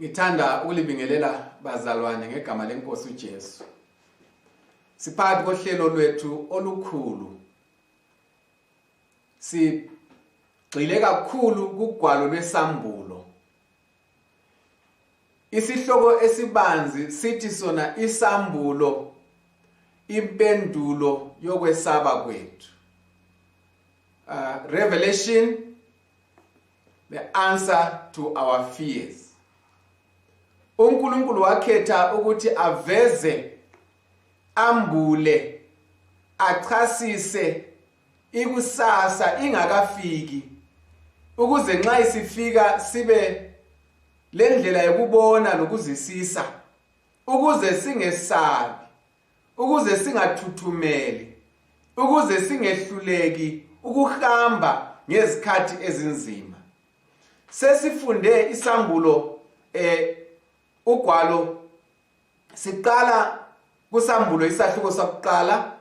Ngithanda ukulibingelela bazalwane ngegama lenkosi uJesu. Siphakathi kohlelo lwethu olukhulu. Sigxile kakhulu kugwalo lwesambulo. Isihloko esibanzi sithi sona isambulo, impendulo yokwesaba kwethu. Revelation, the answer to our fears. uNkulunkulu wakhetha ukuthi aveze, ambule, achasise ikusasa ingakafiki, ukuze nxa isifika sibe lendlela yokubona lokuzisisa, ukuze singesabi, ukuze singathuthumeli, ukuze singehluleki ukuhamba ngezikhathi ezinzima. Sesifunde isambulo ugwalo, siqala kusambulo isahluko sokuqala,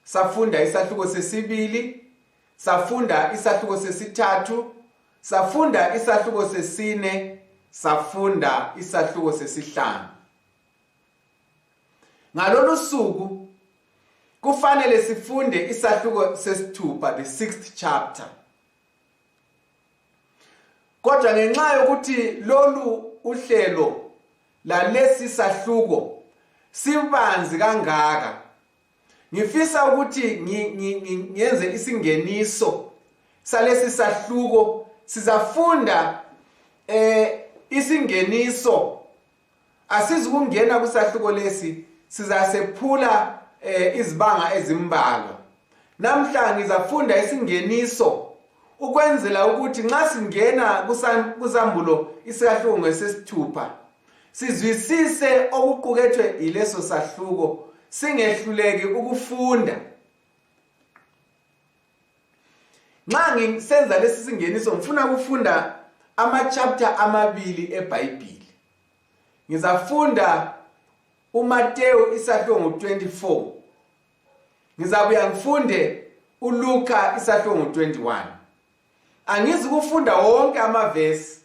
safunda isahluko sesibili, safunda isahluko sesithathu, safunda isahluko sesine, safunda isahluko sesihlanu. Ngalolu suku kufanele sifunde isahluko sesithupha, the 6th chapter. Kodwa ngenxa yokuthi lolu uhlelo lalesi sahluko sibanzi kangaka, ngifisa ukuthi ngiyenze isingeniso salesi sahluko. Sizafunda isingeniso, asizukungena kusahluko lesi, sizasephula izibanga ezimbalwa. Namhla ngizafunda isingeniso ukwenzela ukuthi nxa singena kusambulo isahluko ngesesithupha, sizwisise okuqukethwe ileso sahluko, singehluleki ukufunda. Nxa ngisenza lesi singeniso ngifuna ukufunda ama-chapter amabili eBhayibhili. Ngizafunda uMateyu isahluko ngo-24, ngizabuya ngifunde uLuka isahluko ngo-21. Angizukufunda wonke amavesi,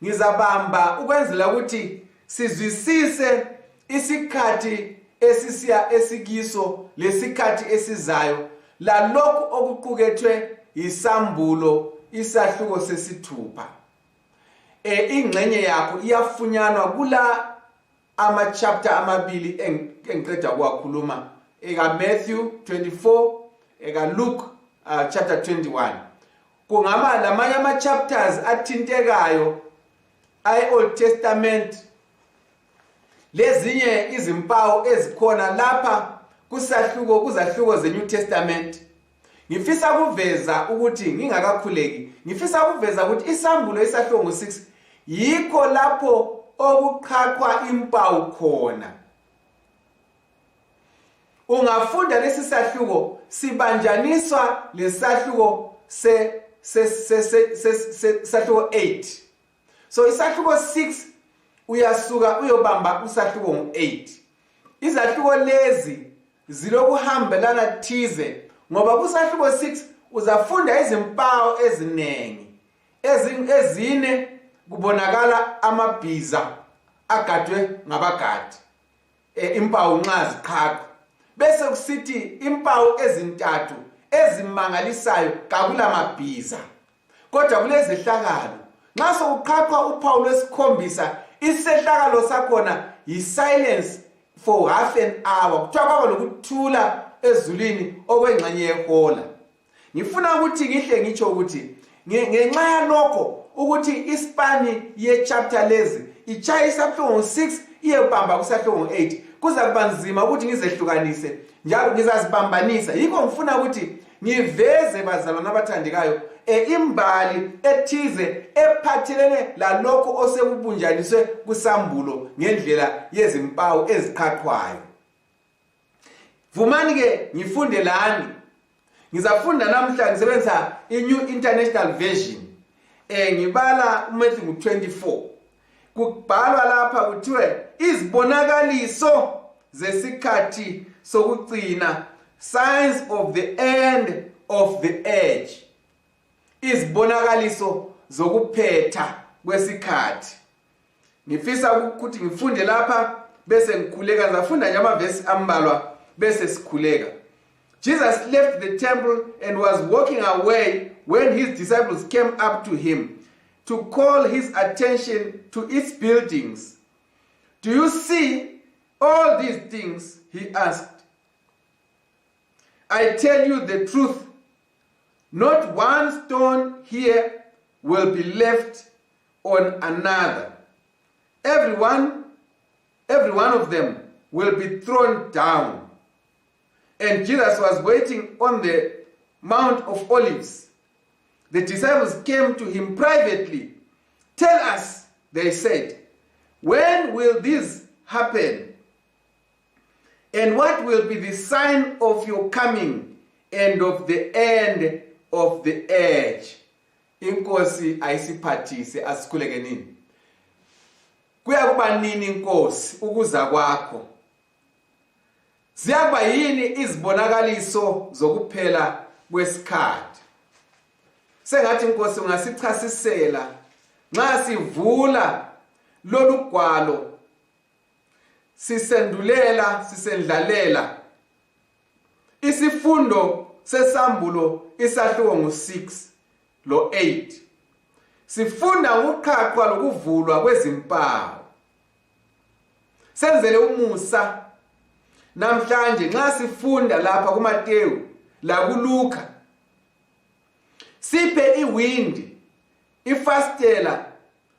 ngizabamba ukwenzela ukuthi sizwisise isikhathi esisiya esikiso lesikhathi esizayo lalokhu okuqukethwe isambulo isahluko sesithupha. Ingxenye yakho iyafunyanwa kula ama-chapter amabili engiqeda ukuwakhuluma, ekaMatthew 24, ekaLuke chapter 21. Kungaba lamanye ama-chapters athintekayo e-Old Testament, lezinye izimpawu ezikhona lapha kuzahluko ze-New Testament. Ngifisa kuveza ukuthi ngingakakhuleki, ngifisa ukuveza ukuthi isambulo isahluko ngo-6 yikho lapho okuqhaqhwa impawu khona. Ungafunda lesi sahluko sibanjaniswa lesahluko sahluko 8. So isahluko 6 uyasuka uyobamba usahluko ngo-8. Izahluko lezi zilokuhambelana thize, ngoba kusahluko 6 uzafunda izimpawu eziningi. Ezine kubonakala amabhiza agadwe ngabagadi, impawu nxa ziqhaqha. Bese kusithi impawu ezintathu ezimangalisayo kakula mabhiza, kodwa kulezehlakalo. Nxa sokuqhaqha uphawu lwesikhombisa, isehlakalo sakhona yi-silence for half an hour. Kuthiwa kwaba lokuthula ezulwini okwengxenye yehola. Ngifuna ukuthi ngihle ngitsho ukuthi ngenxa yalokho ukuthi ispani ye-chapter lezi ichaya isahluko ngo-6 iyebamba kusahluko ngo-8, kuza kuba nzima ukuthi ngizehlukanise, njalo ngizazibambanisa. Yikho ngifuna ukuthi ngiveze bazalwane abathandekayo imbali ethize ephathelene lalokho osekubunjaniswe kusambulo ngendlela yezimpawu eziqhaqhwayo. Vumani ke ngifunde lani. Ngizafunda namhla ngisebenzisa i-New International Version. Ngibala uMathewu 24. Kubhalwa lapha kuthiwe izibonakaliso zesikhathi sokugcina, signs of the end of the age. Izibonakaliso zokuphetha kwesikhathi. ngifisa ukuthi ngifunde lapha bese ngikhuleka ngizafunda nje amavesi ambalwa bese sikhuleka. Jesus left the temple and was walking away when his disciples came up to him to call his attention to its buildings. Do you see all these things? He asked. I tell you the truth, not one stone here will be left on another. Every one of them will be thrown down. And Jesus was waiting on the Mount of Olives. The disciples came to him privately. Tell us, they said, when will this happen? And what will be the sign of your coming and of the end of the age? Inkosi ayisiphathise asikhuleke nini. Kuyakuba nini inkosi ukuza kwakho? Ziyakuba yini izibonakaliso zokuphela kwesikhathi? Sengathi inkosi ungasichasisela nxa sivula lolu gwalo sisendlalela isifundo sesambulo isahluko ngo-6 lo 8. Sifunda ngokuqhaqhwa lokuvulwa kwezimpawu. Senzele umusa namhlanje nxa sifunda lapha kuMateyu la kuLuka. Siphe iwindi, ifastela,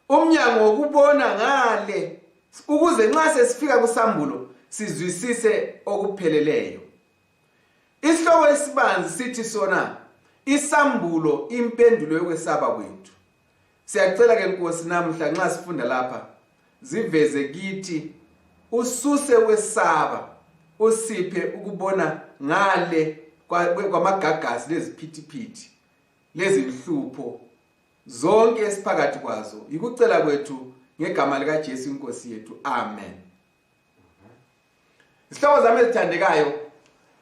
umnyango wokubona ngale ukuze nxa sesifika kusambulo sizwisise okupheleleyo. Isihloko esibanzi sithi sona isambulo impendulo yokwesaba kwethu. Siyacela ke Nkosi namhla nxa sifunda lapha ziveze kithi ususe wesaba usiphe ukubona ngale kwamagagasi leziphithiphithi lezinhlupho zonke esiphakathi kwazo. Yikucela kwethu ngegama lika Jesu Inkosi yethu. Amen. Isihloko zami ezithandekayo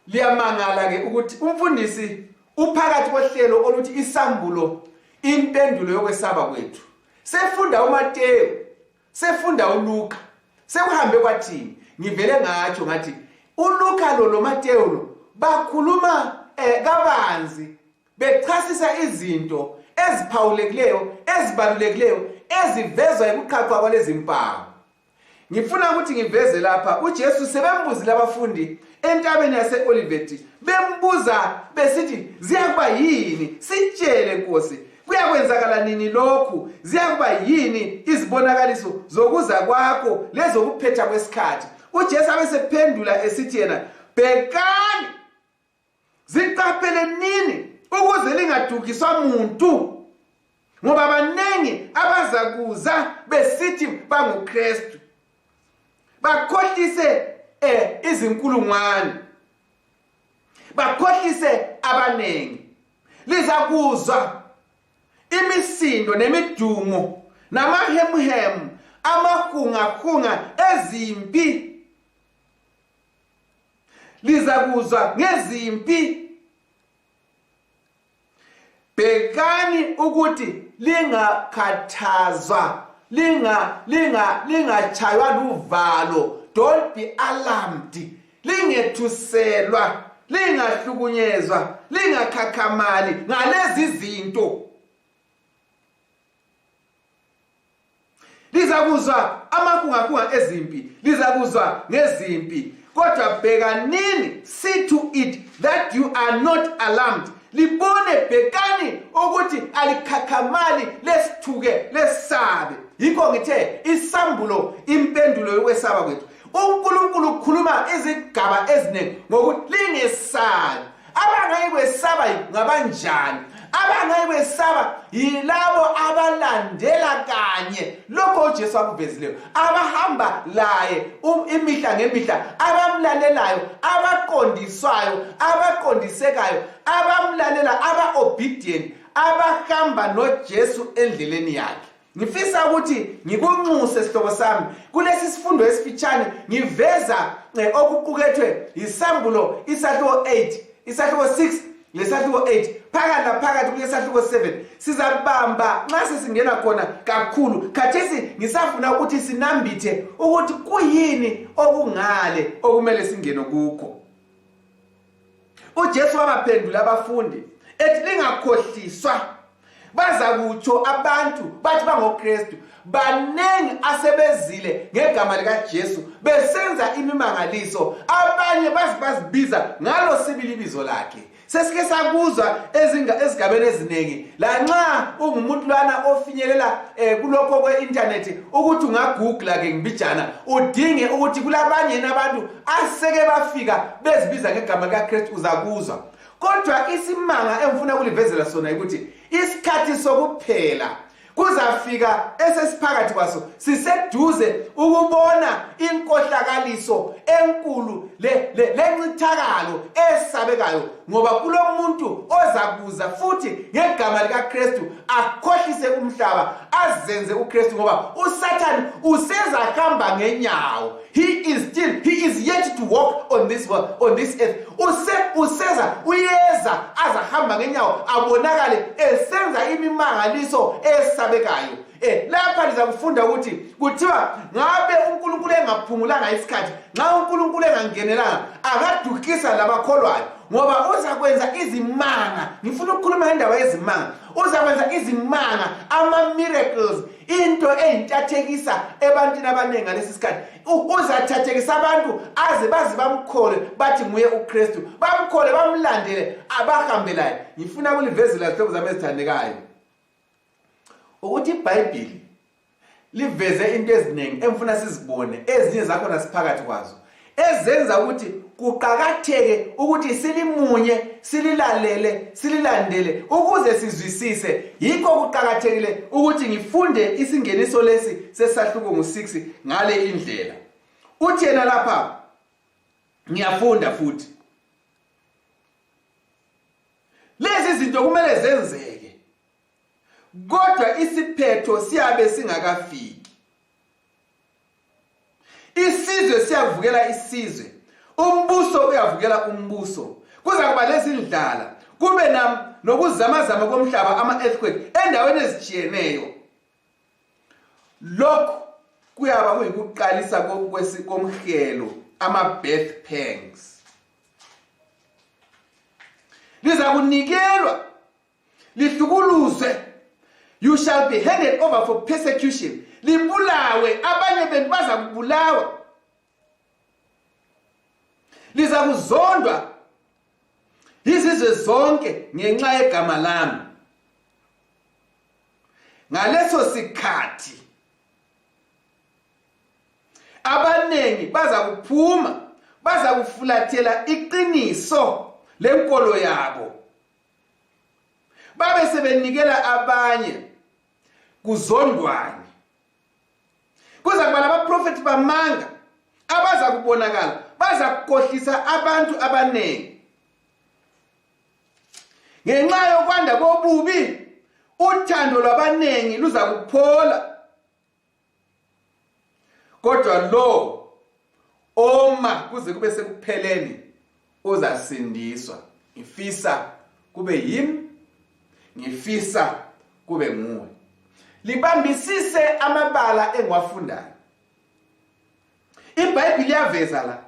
liyamangala ke ukuthi umfundisi uphakathi kohlelo oluthi isambulo impendulo yokwesaba kwethu. Sefunda uMateyu, sefunda uLuka, sekuhambe kwathini. Ngivele ngatsho ngathi uLuka lo Mateyu bakhuluma kabanzi bechasisa izinto eziphawulekileyo ezibalulekileyo ezivezwa ekuqhaqhwa kwalezi mpawu. Ngifuna ukuthi ngiveze lapha uJesu sebembuzile abafundi entabeni yase-Olivet bembuza besithi ziyakuba yini, sitshele Nkosi, kuyakwenzakala nini lokhu, ziyakuba yini izibonakaliso zokuza kwakho lezokuphetha kwesikhathi. uJesu abesephendula esithi yena, bhekani ziqaphele nini ukuze lingadukiswa muntu, ngoba banengi abazakuza besithi banguKristu bakhohlise izinkulungwane, bakhohlise abanengi. Lizakuzwa imisindo nemidumo namahemuhemu amahungahunga ezimpi. Lizakuzwa ngezimpi. Bhekani ukuthi lingakhathazwa, lingachaywa luvalo. Don't be alarmed. Lingethuselwa, lingahlukunyezwa, lingakhakhamali ngalezi zinto. Lizakuzwa amahungahunga ezimpi, lizakuzwa ngezimpi. Kodwa bhekanini, see to it that you are not alarmed. Libone, bhekani ukuthi alikhakhamali lesithuke lesabe. Yikho ngithe isambulo impendulo yokwesaba kwethu. uNkulunkulu ukhuluma izigaba eziningi ngokuthi lingesabi. Abangayikwesaba ngabanjani? Abangayikwesaba yilabo abalandela kanye lokho uJesu akuvezileyo, abahamba laye imihla ngemihla, abamlalelayo, abaqondiswayo, abaqondisekayo, abamlalela, aba-obedient, abahamba noJesu endleleni yakhe. Ngifisa ukuthi ngikunxuse sihlobo sami kulesi sifundo esifitshane ngiveza okuqukethwe isambulo isahluko 8, isahluko 6 lesahluko 8 phakathi kulesahluko 7 sizabamba nxa sesingena khona kakhulu. Khathesi ngisafuna ukuthi sinambithe ukuthi kuyini okungale okumele singene kukho. uJesu wabaphendula abafundi ethi lingakhohliswa, baza kutsho abantu bathi bangoKristu banengi asebezile ngegama likaJesu besenza imimangaliso, abanye bazibiza ngalo sibili ibizo lakhe. Sesike sakuzwa ezigabeni eziningi lanxa ungumuntu lana ofinyelela kulokho kwe-internet ukuthi ungagoogle ke ngibijana udinge ukuthi kulabanye nabantu aseke bafika bezibiza ngegama likaKristu uzakuzwa. Kodwa isimanga engifuna ukulivezela sona ukuthi isikhathi sokuphela kuzafika esesiphakathi kwaso siseduze ukubona inkohlakaliso enkulu lencithakalo esabekayo, ngoba kulomuntu ozakuza futhi ngegama likaKristu akhohlise umhlaba azenze uKristu, ngoba uSathane usezahamba ngenyawo. He is yet to walk on this earth. Uyeza azahamba ngenyawo abonakale esenza imimangaliso esabekayo. Lapha lizakufunda ukuthi kuthiwa ngabe uNkulunkulu engaphungulanga isikhathi, nxa uNkulunkulu engangenelanga akadukisa labakholwayo, ngoba uzakwenza izimanga. Ngifuna ukukhuluma ngendaba yezimanga. Uzakwenza izimanga, ama-miracles, into eyintathekisa ebantwini abaningi ngalesi sikhathi. Uzathathekisa abantu aze baze bamkhole bathi nguye uKristu, bamkhole bamlandele abahambelayo. Ngifuna ukulivezela zihlobo zami ezithandekayo ukuthi iBhayibheli liveze into eziningi emfuna sizibone, ezinye zakhona siphakathi kwazo, ezenza ukuthi kuqakatheke ukuthi silimunye, sililalele, sililandele ukuze sizwisise. Yikho kuqakathekile ukuthi ngifunde isingeniso lesi sesahluko ngo-6 ngale indlela. Uthi yena lapha, ngiyafunda futhi lezi zinto kumele zenzeke, kodwa isiphetho siyabe singakafiki. Isizwe siyavukela isizwe, umbuso uyavukela umbuso. Kuza kuba lezindlala, kube nokuzamazama komhlaba, ama-earthquake endaweni ezijiyeneyo. Lokhu kuyaba kuyikuqalisa komhelo, ama-birth pangs. Liza kunikelwa, lihlukuluzwe. You shall be handed over for persecution. Libulawe, abanye benu baza kubulawa. Liza kuzondwa izizwe zonke ngenxa yegama lami. Ngaleso sikhathi abanengi baza kuphuma, baza kufulathela iqiniso lenkolo yabo, babe sebenikela abanye kuzondwane. Kuza kuba labaprofeti bamanga abaza kubonakala, baza kukhohlisa abantu abanengi. Ngenxa yokwanda kobubi, uthando lwabanengi luza kuphola. Kodwa lo oma kuze kube sekupheleni uzasindiswa. Ngifisa kube yimi, ngifisa kube nguwe. Libambisise amabala engiwafundayo. iBhayibheli yaveza la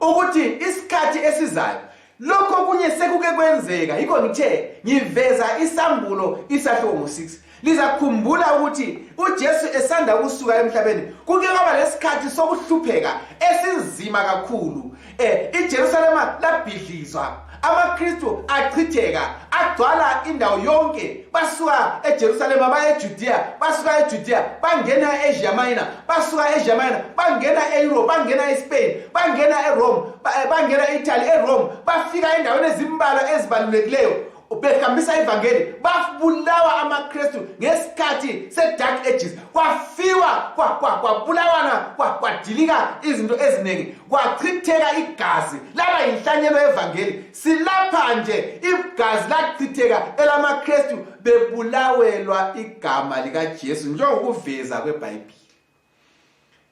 ukuthi isikhathi esizayo lokho kunye sekuke kwenzeka. Yikho ngithe ngiveza isambulo isahluko ngo-6. Lizakhumbula ukuthi uJesu esanda ukusuka emhlabeni kuke kwaba lesikhathi sokuhlupheka esinzima kakhulu. iJerusalema labhidlizwa, amaKristu achitheka, agcwala indawo yonke. Basuka eJerusalema baya eJudiya, basuka eJudiya bangena eAsia Minor, basuka eAsia Minor bangena eEurope, bangena eSpain, bangena eRome, bangena eItaly, eRome, bafika endaweni ezimbalwa ezibalulekileyo behambisa ivangeli. Babulawa amaKristu ngesikhathi se-Dark Ages, kwafiwa kwabulawana, kwadilika izinto eziningi, kwachitheka igazi laba yinhlanyelo yevangeli. Silapha nje igazi lachitheka elamaKristu bebulawelwa igama likaJesu njengokuveza kweBhayibheli.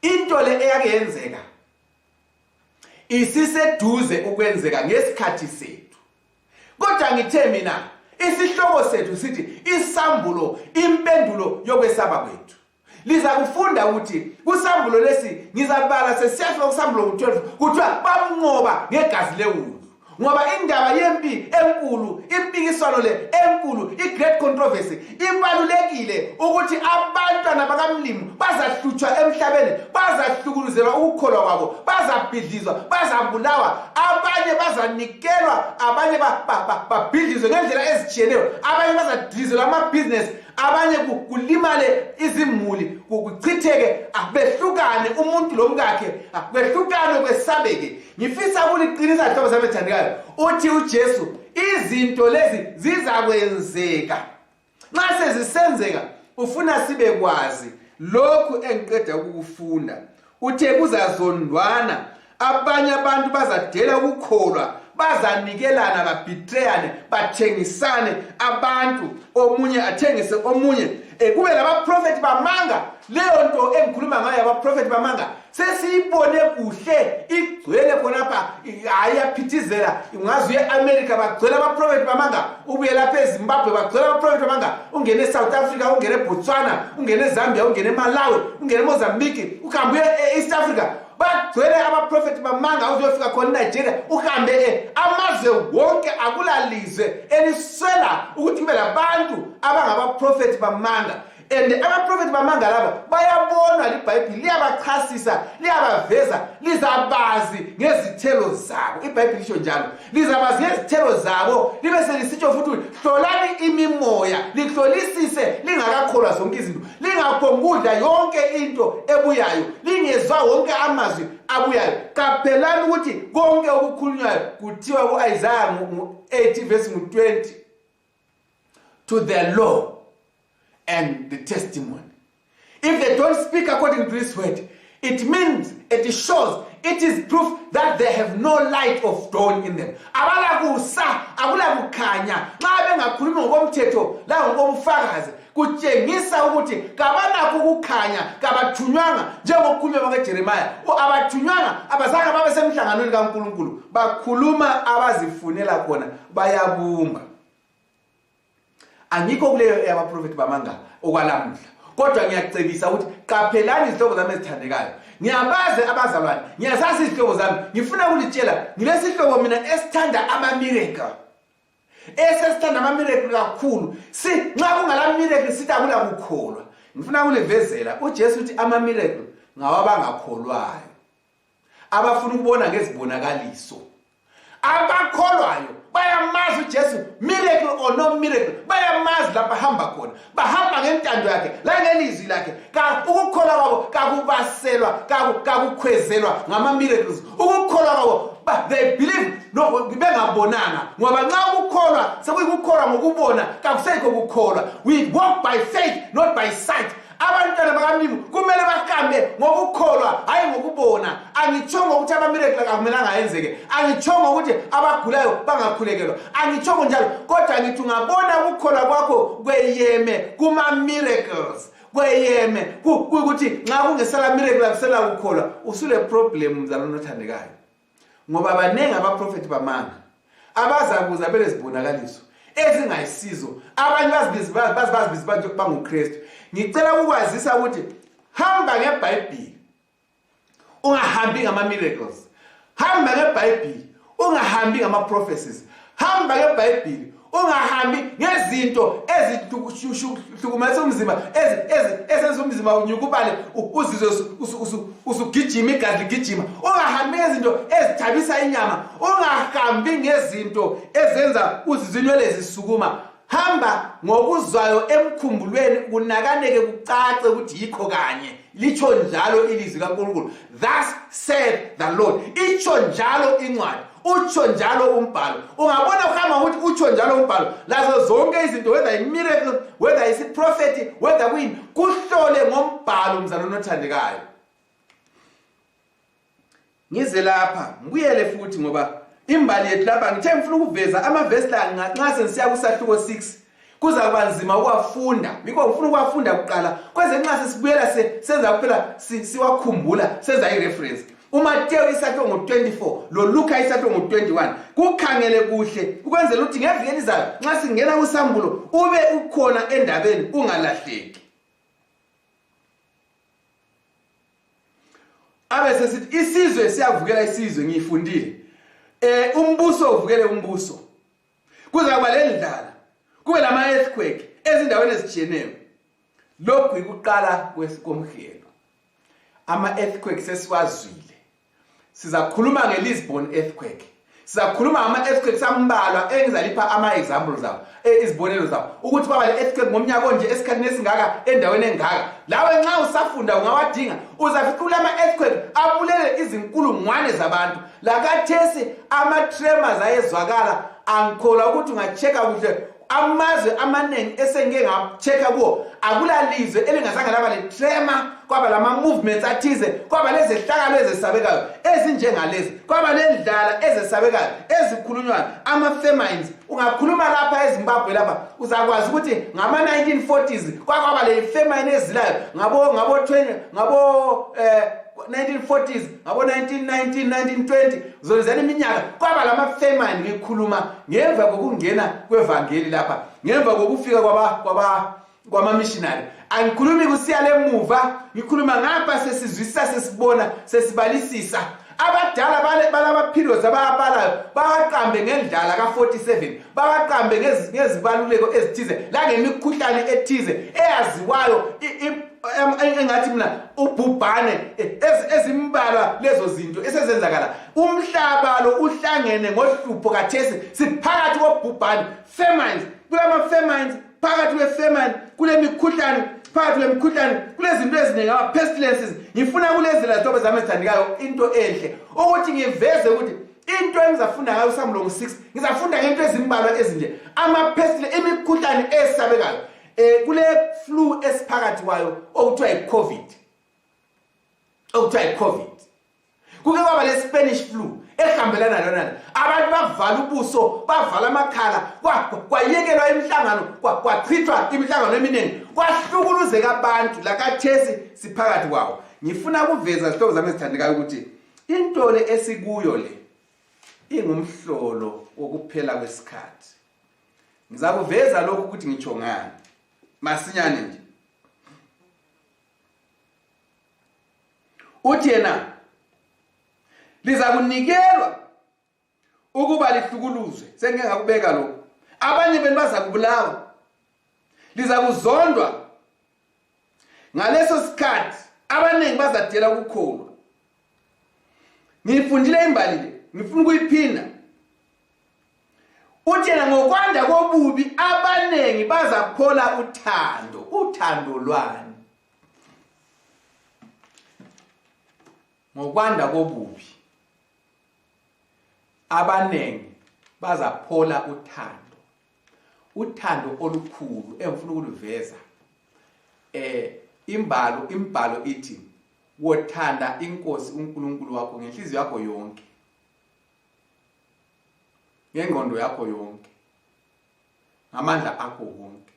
Into le eyake yenzeka isiseduze ukwenzeka ngesikhathi sethu. Kodwa ngithe mina Isihloko sethu sithi isambulo impendulo yokwesaba kwethu. Liza kufunda ukuthi kusambulo lesi ngizabala sesiyafika kusambulo 12 kuthiwa bamnqoba ngegazi lewundlu. Ngoba indaba yempi enkulu, impikiswano le enkulu, i-great controversy ibalulekile ukuthi abantwana bakaMlimu bazahlutshwa emhlabeni, bazahlukuluzelwa ukukholwa kwabo, bazabhidlizwa, bazabulawa, abanye bazanikelwa, abanye babhidlizwe ngendlela ezitshiyeneyo, abanye bazadilizelwa amabhizinesi, abanye kulimale izimuli, kuchitheke, behlukane umuntu lomkakhe, behlukane kwesabeke. Ngifisa ukuliqinisa hlobo sami ethandekayo uthi uJesu izinto lezi zizakwenzeka. Nxa sezisenzeka ufuna sibe kwazi lokhu engiqeda ukufunda. Uthe kuzazondwana, abanye abantu bazadela ukukholwa, bazanikelana, babhitreyane, bathengisane, abantu omunye athengise omunye. Kube labaprofeti bamanga. Leyo nto engikhuluma ngayo abaprofeti bamanga sesiyibone kuhle igcwele khonapha, ayaphithizela. Ungazi eAmerica bagcwele abaprofeti bamanga, ubuye lapha eZimbabwe bagcwele abaprofeti bamanga, ungene eSouth Africa, ungene eBotswana, ungene eZambia, ungene eMalawi, ungene eMozambique, uhambe eEast Africa, bagcwele abaprofeti bamanga. Uzofika khona eNigeria, uhambe amazwe wonke, akulalizwe eliswela ukuthi kube labantu abangabaprofeti bamanga. And abaprofeti bamanga laba bayabonwa liBhayibheli, liyabachasisa, liyabaveza, lizabazi ngezithelo zabo. iBhayibheli lisho njalo, lizabazi ngezithelo zabo. Libe selisitsho futhi hlolani imimoya, lihlolisise lingakakholwa zonke izinto, lingaphongudla yonke into ebuyayo, lingezwa wonke amazwi abuyayo. Kaphelani ukuthi konke okukhulunywayo kuthiwa kuIsaiah 8 verse 20, to the law and the testimony. If they don't speak according to this word, it means, it shows, it is proof that they have no light of dawn in them. Abala kusa, abula kukhanya. Nxa bengakhulumi ngokomthetho la ngokomfakazi, kutshengisa ukuthi kabanakho ukukhanya, kabathunywanga njengokukhulunywa kwaJeremiah. Abathunywanga, abazange babe semhlanganweni kaNkulunkulu, bakhuluma abazifunela khona, bayabumba. Angikho kuleyo yabaprofeti bamanga okwalamuhla, kodwa ngiyacebisa ukuthi qaphelani izihlobo zami ezithandekayo. Ngiyabaze abazalwane, ngiyasazi izihlobo zami, ngifuna ukulitshela ngilesihlobo mina esithanda ama-miracle, esithanda ama-miracle kakhulu. Nxa kungala miracle sithi akula kukholwa. Ngifuna ukulivezela uJesu uthi ama-miracle ngawabangakholwayo, abafuna ukubona ngezibonakaliso. Abakholwayo bayamazi uJesu, miracle or no miracle, bayamazi lapha hamba khona, bahamba ngentando yakhe la ngelizwi lakhe. Ukukholwa kwabo kakubaselwa, kakukhwezelwa ngama-miracles. Ukukholwa kwabo, they believe no bengabonanga, ngoba nxa ukukholwa sekuyikukholwa ngokubona, kakusekho ukukholwa. We walk by faith, not by sight. Abantwana bakaMlimu kumele bahambe ngokukholwa, hayi ngokubona. Angitshongo ukuthi ama-miracle akumelanga ayenzeke, angitshongo ukuthi abagulayo bangakhulekelwa, angitshongo njalo, kodwa ngithi ungabona ukukholwa kwakho kweyeme kuma-miracles, kweyeme kuyikuthi nxa kungesela miracle akusela ukukholwa, usule problem mzalwane othandekayo. Ngoba banengi abaprofeti bamanga abazakuza belezibonakaliso ezingayisizo. Abanye bazibiza bathi banguKristu. Ngicela ukwazisa ukuthi hamba ngeBhayibheli, ungahambi ngama-miracles. Hamba ngeBhayibheli, ungahambi ngama-prophecies. Hamba ngeBhayibheli, ungahambi ngezinto ezihlukumeza umzimba, ezenza umzimba unyukubale, uzizwe usugijima, igazi ligijima. Ungahambi ngezinto ezithabisa inyama, ungahambi ngezinto ezenza uzizwe inwele zisukuma. Hamba ngokuzwayo emkhumbulweni, kunakaneke kucace ukuthi yikho kanye. Litsho njalo ilizwi kaNkulunkulu. Thus said the Lord. Itsho njalo incwadi, utsho njalo umbhalo. Ungabona uhamba ukuthi utsho njalo umbhalo, lazo zonke izinto, whether i-miracle, whether isi-prophet, whether kuyini, kuhlole ngombhalo mzalwane othandekayo. Ngize lapha ngibuyele futhi ngoba imbali yethu lapha ngithe ngifuna ukuveza amavesi la nxa sensiya kusahluko 6 kuzakuba nzima ukuwafunda. Mikho ngifuna ukuwafunda kuqala kweze nxa sesibuyela senza kuphela siwakhumbula, senza ireference. uMateyu isakhiwe ngo-24 lo Luka isakhiwe ngo-21 kukhangele kuhle ukwenzela ukuthi ngeviki elizayo nxa singena kusambulo ube ukhona endabeni ungalahleki. Abese sithi isizwe siyavukela isizwe ngiyifundile. Umbuso uvukele umbuso. Kuzakuba lendlala. Kube lama earthquake ezindaweni ezitshiyeneyo. Lokhu ikuqala kwesikomhelo. Ama earthquake sesiwazwile. Sizakhuluma ngeLisbon earthquake. Sizakhuluma ama earthquake sambalwa engizalipha ama examples zawo, izibonelo zawo. Ukuthi baba le earthquake ngomnyaka onje esikhathini esingaka endaweni engaka. Lawe nxa usafunda ungawadinga uzafica ama earthquake abulele izinkulungwane zabantu. Lakathesi ama tremors ayezwakala angikholwa ukuthi ungacheka kuhle amazwe amanengi esengeke ngacheka kuwo akulalizwe elingazange laba le tremor kwaba lama movements athize kwaba lezi hlakalo ezesabekayo ezinjengalezi kwaba lendlala ezesabekayo ezikhulunywayo ama famines. Ungakhuluma lapha eZimbabwe lapha uzakwazi ukuthi ngama 1940s kwaba le famine ezilayo ngabo 1940s ngabo 1919 1920 zonzana iminyaka kwaba lama famine. Ngikhuluma ngemva kokungena kwevangeli lapha ngemva kokufika kwama missionary. Angikhulumi kusiya lemuva ngikhuluma ngapha sesizwisisa sesibona sesibalisisa. Abadala balama periods ababalayo baqambe ngendlala ka47 baqambe ngezibaluleko ezithize la ngemikhuhlane ethize eyaziwayo engathi mina ubhubhane ezimbalwa lezo zinto esezenzakala. Umhlaba lo uhlangene ngohlupho kathesi siphakathi kobhubhane famines. Kulama famines phakathi kwefamine kulemikhuhlane phakathi kwemikhuhlane kulezinto eziningi ama pestilences. Ngifuna kulezela zithobe zami ezithandikayo into enhle ukuthi ngiveze ukuthi into engizafunda ngayo uSamulo 6 ngizafunda ngento ezimbalwa ezinje ama pestilence imikhuhlane esabekayo. Kule flu esiphakathi kwayo okuthiwa iCovid. Kuke kwaba le Spanish flu ehambelana lona. Abantu bavala ubuso bavala amakhala kwayekelwa imihlangano kwachithwa imihlangano eminingi kwahlukuluzeka abantu lakathesi siphakathi kwawo. Ngifuna ukuveza izihlobo zami ezithandekayo ukuthi into le esikuyo le ingumhlolo wokuphela kwesikhathi. Ngizakuveza lokhu ukuthi ngitsho ngani masinyane nje. Uthi yena lizakunikelwa ukuba lihlukuluzwe. Sengeke ngakubeka lokho. Abanye benu bazakubulawa. Lizakuzondwa. Ngaleso sikhathi abanengi bazadela ukukholwa. Ngifundile imbali le, ngifuna ukuyiphinda. Uthi yena ngokwanda kobubi abanengi bazaphola uthando. Uthando lwani? Ngokwanda kobubi abanengi bazaphola uthando. Uthando olukhulu engifuna ukuluveza. Imbalo ithi wothanda inkosi uNkulunkulu wakho ngenhliziyo yakho yonke, ngengqondo yakho yonke, ngamandla akho wonke.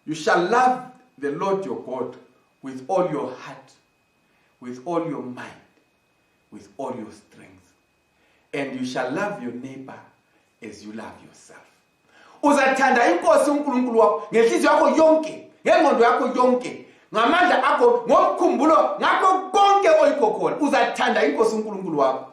You shall love the Lord your God with all your heart, with all your mind, with all your strength, and you shall love your neighbor as you love yourself. Uzathanda inkosi uNkulunkulu wakho ngenhliziyo yakho yonke, ngengqondo yakho yonke, ngamandla akho, ngomkhumbulo, ngakho konke oyikho khona. Uzathanda inkosi uNkulunkulu wakho.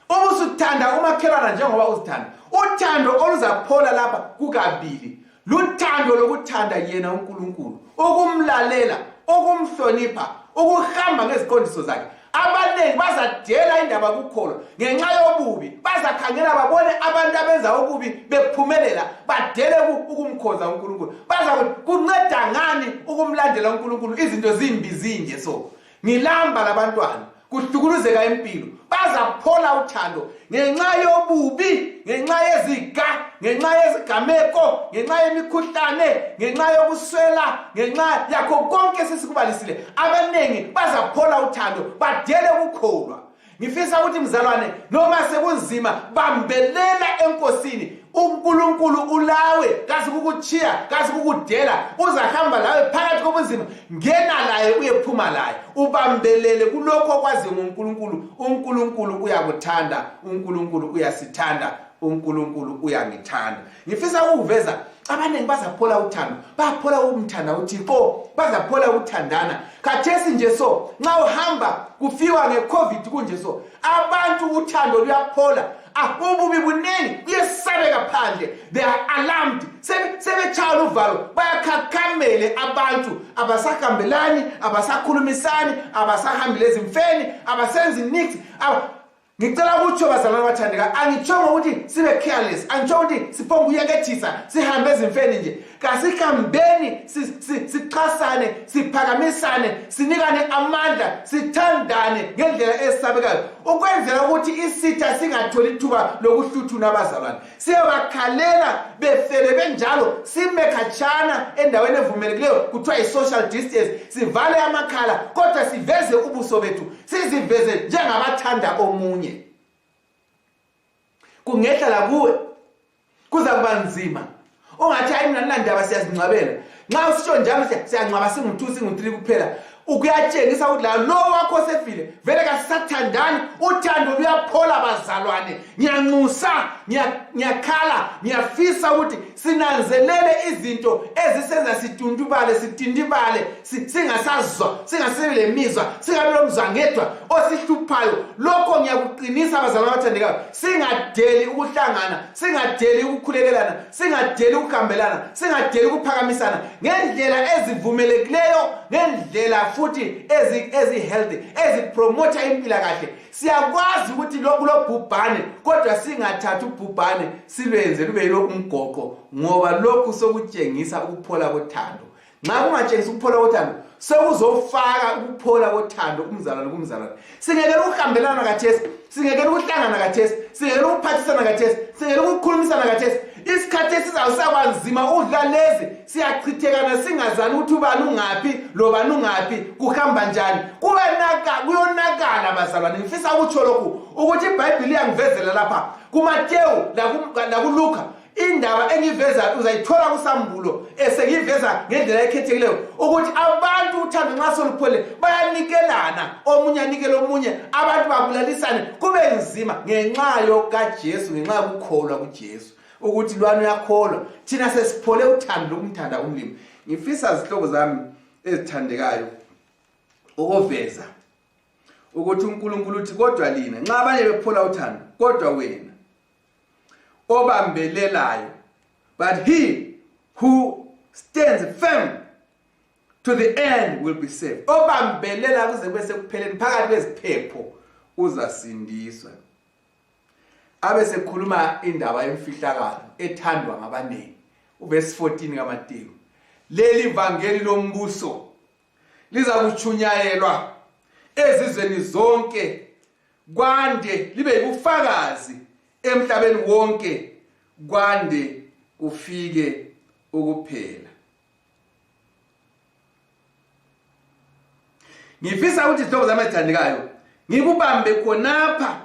Ubusuthanda umakhelwana njengoba uzithanda. Uthando oluzaphola lapha kukabili. Luthando lokuthanda yena uNkulunkulu, ukumlalela, ukumhlonipha, ukuhamba ngeziqondiso zakhe. Abanengi bazadela indaba kukholwa ngenxa yobubi. Bazakhangela babone abantu abenza okubi bephumelela, badele ukumkhoza uNkulunkulu. Bazakuthi kunceda ngani ukumlandela uNkulunkulu? Izinto zimbi zinje so. Ngilamba labantwana kuhlukuluzeka impilo. Bazaphola uthando ngenxa yobubi, ngenxa yeziga, ngenxa yezigameko, ngenxa yemikhuhlane, ngenxa yokuswela, ngenxa yakho konke sesikubalisile. Abanengi bazaphola uthando badele ukukholwa. Ngifisa ukuthi mzalwane noma sekunzima bambelela enkosini uNkulunkulu ulawe kazi kukuchiya kazi kukudela uzahamba lawe phakathi kobunzima ngena laye uyephuma laye ubambelele kulokho kwazi ngoNkulunkulu uNkulunkulu uyakuthanda uNkulunkulu uyasithanda uNkulunkulu uyangithanda ngifisa ukuveza abanengi bazaphola uthando baphola umthanda uThixo bazaphola uthandana khathesi nje so nxa uhamba kufiwa ngeCovid kunje so abantu uthando luyaphola ububi buningi kuyesabeka phandle they are alarmed sebetshaya uvalo bayakhakhamele abantu abasahambelani abasakhulumisani abasahambile ezimfeni abasenzi nix ngicela ukutsho bazalwane bathandeka angitshongo ukuthi sibe careless angitshongo ukuthi siphonga uyekethisa sihambe ezimfeni nje kasihambeni sichasane siphakamisane sinikane amandla sithandane ngendlela esabekayo ukwenzela ukuthi isitha singatholi ithuba lokuhluthuna abazalwane siyabakhalela befele benjalo sime khatshana endaweni evumelekileyo kuthiwa i-social distance sivale amakhala kodwa siveze ubuso bethu siziveze njengabathanda omunye kungehla la kuwe kuza kuba nzima ungathi hayi mina ndaba siyazingcwabela nxa usitsho njalo siyangcwaba singu2 singu3 kuphela ukuyatshengisa ukuthi la lo wakho sefile vele kasathandani uthando luyaphola bazalwane ngiyanxusa ngiyakhala ngiyafisa ukuthi sinanzelele izinto ezisenza sitindibale singasazwa singasebele mizwa singabe lomzwangedwa osihluphayo lokho ngiyakuqinisa abazalwane abathandekayo singadeli ukuhlangana singadeli ukukhulekelana singadeli ukuhambelana singadeli ukuphakamisana ngendlela ezivumelekileyo ngendlela futhi ezi-healthy ezipromotha impilakahle siyakwazi ukuthi lo bhubhane kodwa singathatha ubhubhane silwenze lube yilokhu umgoqo ngoba lokhu sokutshengisa ukuphola kothando nxa kungatshengisa ukuphola kothando sokuzofaka ukuphola kothando kumzalwane kumzalwane singekela ukuhambelana kathesi singekela ukuhlangana kathesi singekela ukuphathisana kathesi singekela ukukhulumisana kathesi isikhathi esizawusakwanzima udlalezi siyachithekana singazani ukuthi ubani ungaphi lobani ungaphi kuhamba njani kuyonakala bazalwane ngifisa ukutsho lokhu ukuthi iBhayibheli yangivezela lapha kuMateyu lakuluka indaba engiveza uzayithola kuSambulo esengiveza ngendlela ekhethekileyo ukuthi abantu uthando nxa solupholile bayanikelana omunye anikele omunye abantu babulalisane kube nzima ngenxa yokaJesu ngenxa yokukholwa kuJesu ukuthi lwana uyakholwa thina sesiphole uthando lokumthanda umlimi ngifisa izihlobo zami ezithandekayo ukuveza ukuthi uNkulunkulu uthi kodwa lina nxa abanye bephola uthando kodwa wena obambelelayo but he who stands firm to the end will be saved obambelela kuze kube sekupheleni phakathi kweziphepho uzasindiswa abe sekhuluma indaba yemfihlakalo ethandwa ngabanengi uverse 14 kaMateyu leli ivangeli lombuso liza kuchunyayelwa ezizweni zonke kwande libe ubufakazi emhlabeni wonke kwande kufike ukuphela ngifisa ukuthi izihlobo zami ezithandekayo ngikubambe khonapha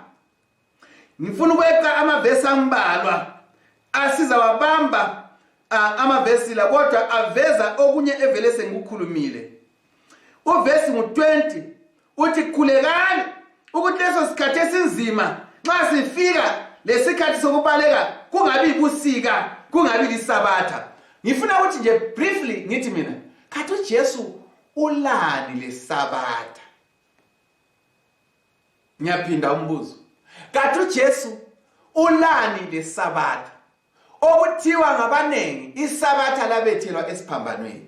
ngifuna ukweqa amavesi ambalwa asiza wabamba amavesi la kodwa aveza okunye evele sengikukhulumile uvesi ngo20 uthi khulekani ukuthi leso sikhathi esinzima nxa sifika lesikhathi sokubaleka kungabi ibusika kungabi lisabatha ngifuna ukuthi nje briefly ngithi mina khathi uJesu ulani lesabatha ngiyaphinda umbuzo khathi uJesu ulani lesabatha okuthiwa ngabanengi isabatha labethelwa esiphambanweni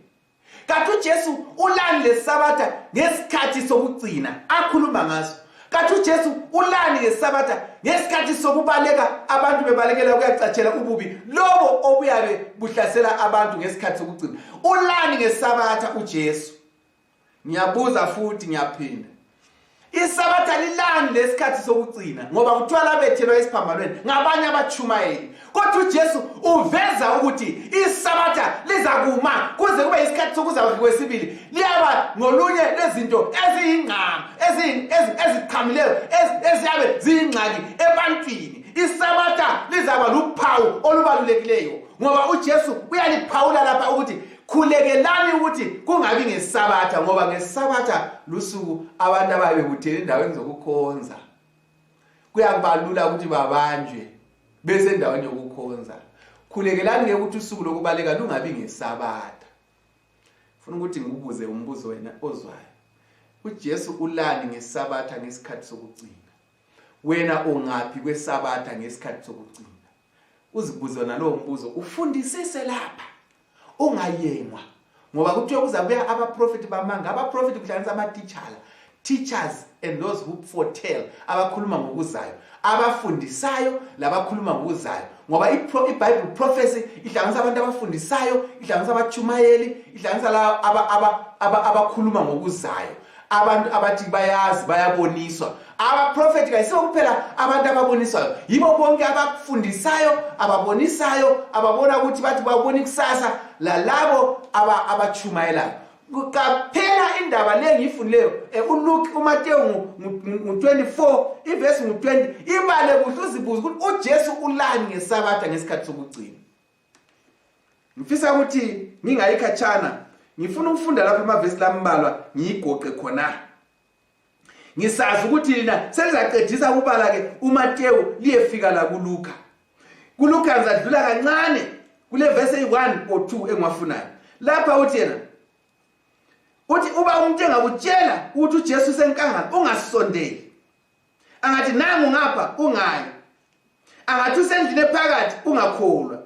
khathi uJesu ulani lesabatha ngesikhathi sokugcina akhuluma ngaso khathi uJesu ulani ngesabatha ngesikhathi sokubaleka abantu bebalekela ukuyacatshela ububi lobo obuyabe buhlasela abantu ngesikhathi sokugcina ulani ngesabatha uJesu ngiyabuza futhi ngiyaphinda isabatha lilani lesikhathi sokugcina ngoba kuthiwa labethelwa esiphambanweni ngabanye abachumayeli kodwa uJesu uveza ukuthi isabatha liza kuma kuze kube isikhathi sokuza kwesibili liyaba ngolunye lezinto eziyingqama eziqhamileyo eziyabe ziyingxaki ebantwini isabatha lizaba luphawu olubalulekileyo ngoba uJesu uyaliphawula lapha ukuthi khulekelani ukuthi kungabi ngesabatha ngoba ngesabatha lusuku abantu ababebuthele endaweni zokukhonza kuyakubalula ukuthi babanjwe bese endaweni yokukhonza. Khulekelani ukuthi usuku lokubaleka lungabi ngesabatha. Ufuna ukuthi ngikubuze umbuzo wena ozwayo. uJesu ulani ngesabatha ngesikhathi sokugcina? Wena ongaphi kwesabatha ngesikhathi sokugcina? Uzibuze nalowo mbuzo ufundisise lapha. Ungayengwa ngoba kuthiwa kuzabuya abaprofeti bamanga. Abaprofeti kuhlanganisa teachers and those who foretell, abakhuluma ngokuzayo, abafundisayo labakhuluma ngokuzayo. Ngoba iBible prophecy ihlanganisa abantu abafundisayo, ihlanganisa abachumayeli, ihlanganisa la abakhuluma ngokuzayo. Abantu abathi bayazi bayaboniswa. Abaprofeti kayisibo kuphela abantu ababoniswayo, yibo bonke abafundisayo, ababonisayo, ababona ukuthi bathi babona ikusasa, lalabo abachumayelayo. Kuphela indaba le ngiyifundileyo uLuke uMateyu ngu24 ivesi ngu20 ibale kuhle uzibuza ukuthi uJesu ulani ngesabatha ngesikhathi sokugcina. Ngifisa ukuthi ngingayikhatshana ngifuna ukufunda lapha amavesi lambalwa ngiyigoqe khona. Ngisazi ukuthi lina selizaqedisa ukubala ke uMateyu liyefika la kuLuka. KuLuka ngizadlula kancane kule verse 1 or 2 engiwafunayo. Lapha uthi yena uthi uba umuntu engakutshela ukuthi uJesu senkangala ungasondeli. Angathi nangu ngapha ungayi. Angathi usendlini ephakathi ungakholwa.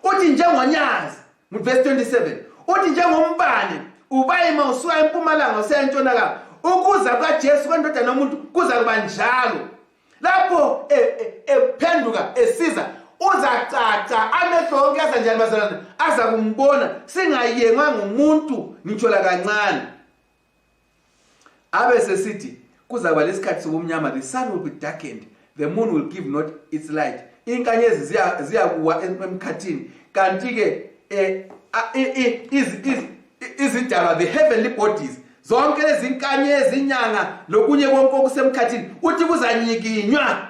Uthi njengonyazi mu verse 27 uthi njengombane ubayima usuka empumalanga usiya entshonalanga ukuza kwaJesu kwendodana yomuntu kuza kuba njalo. Lapho ephenduka esiza uzacaca amehlo onke asanjani bazalwane aza kumbona singayengwa ngumuntu ngitshola kancane. Abe sesithi kuzakuba lesikhathi sokumnyama, the sun will be darkened, the moon will give not its light. Inkanyezi ziyakuwa emkhathini kanti ke izidalwa, the heavenly bodies, zonke lezi inkanyezi inyanga lokunye konke okusemkhathini uthi kuzanyikinywa.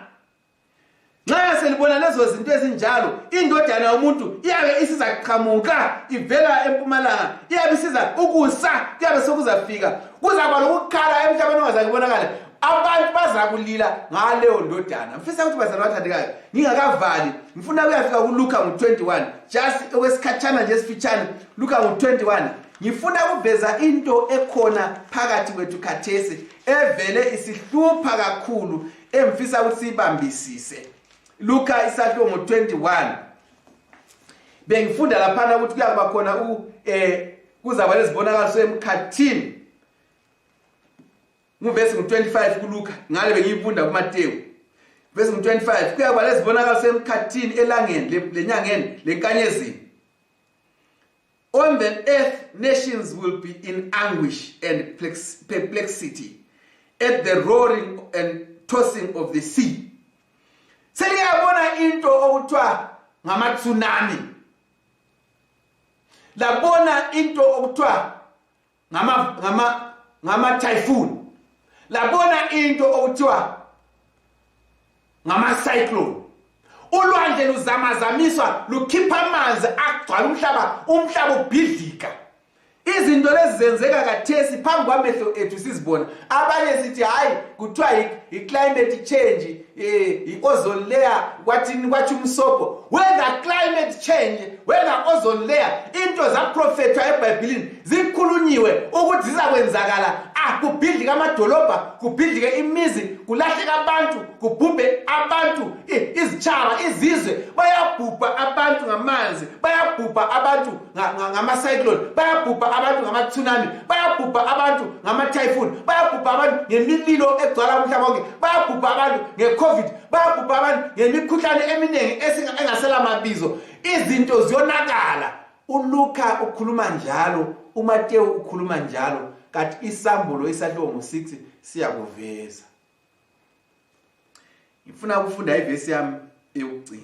Nxa selibona lezo zinto ezinjalo indodana yomuntu iyabe isizaqhamuka ivela empumalanga, iyabe isiza ukusa kuyabe sokuzafika kuzaba lokukhala emhlabeni ongazakubonakala. Abantu bazakulila ngaleyo ndodana. Mfisa ukuthi bazalwane bathandekayo ngingakavali ngifuna kuyafika kuLuka ngu21 just okwesikhatshana nje esifitshane. Luka ngu21 ngifuna ukuveza into ekhona phakathi kwethu khathesi evele isihlupha kakhulu emfisa ukuthi sibambisise. Luka isahluko ngo21 bengifunda lapha ukuthi kuyakuba khona kuzaba lezibonakaliso emkhathini. Nguvesi ngu25 kuLuka ngale bengiyifunda kuMateyu. Verse 25 kuyakuba lezibonakaliso emkhathini elangeni lenyangeni lenkanyezini. On the earth nations will be in anguish and perplexity at the roaring and tossing of the sea. Seliyabona into okuthiwa ngama-tsunami. Labona into okuthiwa ngama-typhoon. Labona into okuthiwa ngama-cyclone. Ulwandle luzamazamiswa lukhipha amanzi agcwala umhlaba ubhidlika. Izinto lezi zenzeka kathesi phambi kwamehlo ethu sizibona. Abanye sithi hayi kuthiwa i-climate change, i-ozone layer, kwathi umsobho. Whether climate change, whether ozone layer, into zaprofethwa eBhayibhelini zikhulunyiwe ukuthi zizakwenzakala. Kubhidlika amadolobha, kubhidlike imizi, kulahleka abantu, kubhubhe abantu, izitshaba, izizwe, bayabhubha abantu ngamanzi, bayabhubha abantu ngama-cyclone, bayabhubha abantu ngama-tsunami, bayabhubha abantu ngama-typhoon, bayabhubha abantu ngemililo egcwala umhlaba wonke, bayabhubha abantu nge-COVID, bayabhubha abantu ngemikhuhlane eminingi engasela mabizo. Izinto ziyonakala. uLuka ukhuluma njalo, uMateyu ukhuluma njalo, kanti isambulo isahluko ngo6 siyakuveza. Ngifuna ukufunda ivesi yami eyokugcina.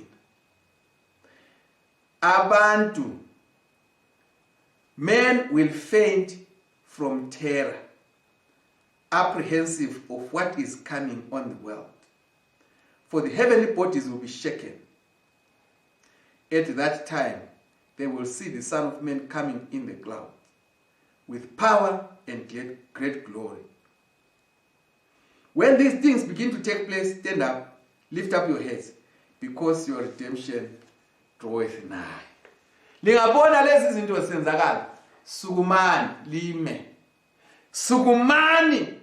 Abantu, men will faint from terror, apprehensive of what is coming on the world. for the heavenly bodies will be shaken. At that time, they will see the Son of Man coming in the clouds with power and great glory. When these things begin to take place, stand up, lift up your heads, because your redemption draweth nigh. Lingabona lezi zinto zisenzakala, sukumani lime. Sukumani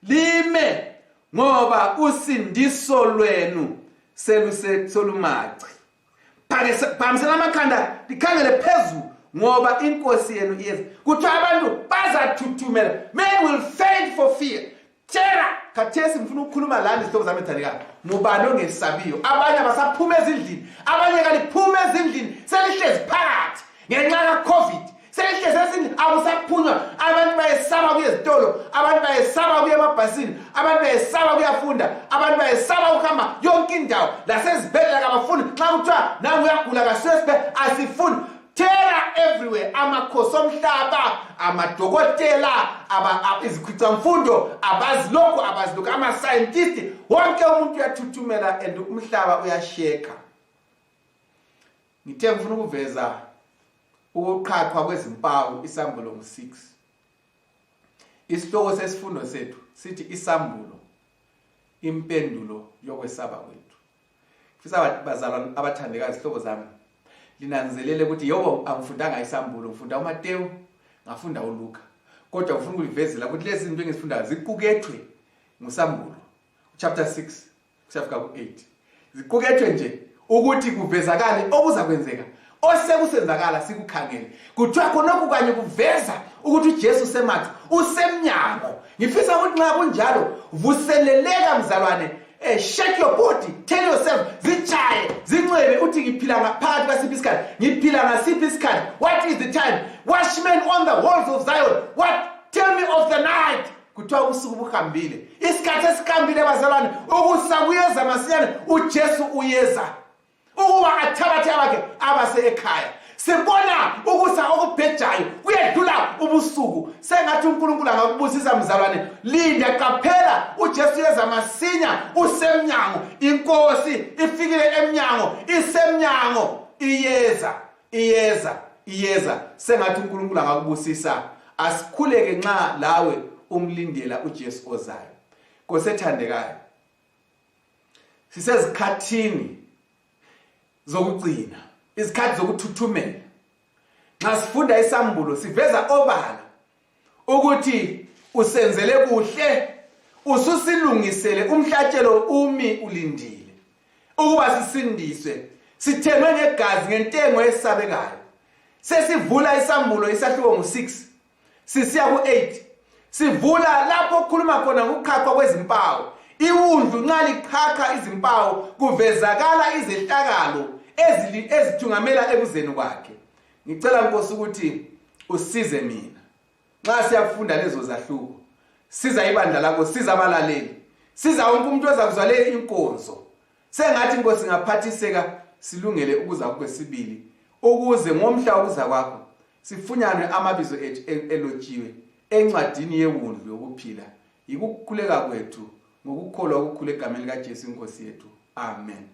lime, ngoba usindiso lwenu solumaci. Phakamisela amakhanda likhangele phezulu, ngoba inkosi yenu iyeza. Kuthiwa abantu bazathuthumela. Men will faint for fear. Tshela khathesi ngifuna ukukhuluma lana izihlobo zami ethandekayo. Ngubani ongesabiyo? Abanye abasaphuma ezindlini, abanye kaliphuma ezindlini selihlezi phakathi ngenxa ka-COVID. Selihlezi ezindlini abusaphunywa. Abantu bayesaba kuya ezitolo, abantu bayesaba kuya emabhasini, abantu bayesaba kuyafunda, abantu bayesaba ukuhamba yonke indawo. Lasezibhedlela kabafuni. Nxa kuthiwa nangu uyagula kaswesbe asifuni. Terror everywhere. Amakhosi omhlaba, amadokotela, izikhwicamfundo, abazilokhu, ama-scientist, wonke umuntu uyathuthumela and umhlaba uyasheka. Ngithe ngifuna ukuveza ukuqhaqhwa kwezimpawu isambulo 6. Isihloko sesifundo sethu sithi isambulo, impendulo yokwesaba kwethu. Mfisa bazalwane abathandekayo, izihlobo zami, linanzelele ukuthi yobo angifundanga isambulo, ngifunda uMateyu, ngafunda uLuka. Kodwa ngifuna ukulivezela ukuthi lezi zinto engizifundayo ziqukethwe ngusambulo chapter 6 kusafika ku8. Ziqukethwe nje ukuthi kuvezakale okuzakwenzeka osekusenzakala sikukhangele. Kuthiwa khonokho kanye kuveza ukuthi uJesu semathi usemnyango. Ngifisa ukuthi nxa kunjalo vuseleleka mzalwane. Shake your body, tell yourself, zichaye, zincwebe, uthi ngiphila ngaphakathi kwasiphi isikhathi, ngiphila ngasiphi isikhathi. What is the time? Watchmen on the walls of Zion, what? Tell me of the night. Kuthiwa usuku buhambile, isikhathi esikhambile bazalwane, ukusa kuyeza masinyane, uJesu uyeza ukuba athabathe abakhe abase ekhaya. Sibona ukusa okubhejayo kuyedlula ubusuku. Sengathi uNkulunkulu angakubusisa mzalwane. Linda qaphela, uJesu yeza masinya, usemnyango. Inkosi ifikile emnyango, isemnyango, iyeza. Sengathi uNkulunkulu angakubusisa. Asikhuleke nxa lawe umlindela uJesu ozayo. Kosethandekayo, sisezikhathini zokugcina, izikhathi zokuthuthumela. Nxa sifunda isambulo siveza obala ukuthi usenzele kuhle, ususilungisele umhlatshelo umi ulindile ukuba sisindiswe, sithengwe ngegazi ngentengo esabekayo. Sesivula isambulo isahluko ngo6 sisiya ku8. Sivula lapho okhuluma khona ngokuqhaqhwa kwezimpawu. Iwundlu nxa liqhaqha izimpawu kuvezakala izehlakalo ezithungamela ekuzeni kwakhe. Ngicela Nkosi ukuthi usize mina nxa siyafunda lezo zahluko. Siza ibandla lakho, siza abalaleli, siza wonke umuntu ozakuzwalela inkonzo. Sengathi Nkosi ngaphathiseka silungele ukuza kwesibili, ukuze ngomhla wokuza kwakho sifunyanwe amabizo ethu elotshiwe encwadini yewundlu yokuphila. Yikukhuleka kwethu ngokukholwa okukhulu egameni likaJesu Inkosi yethu. Amen.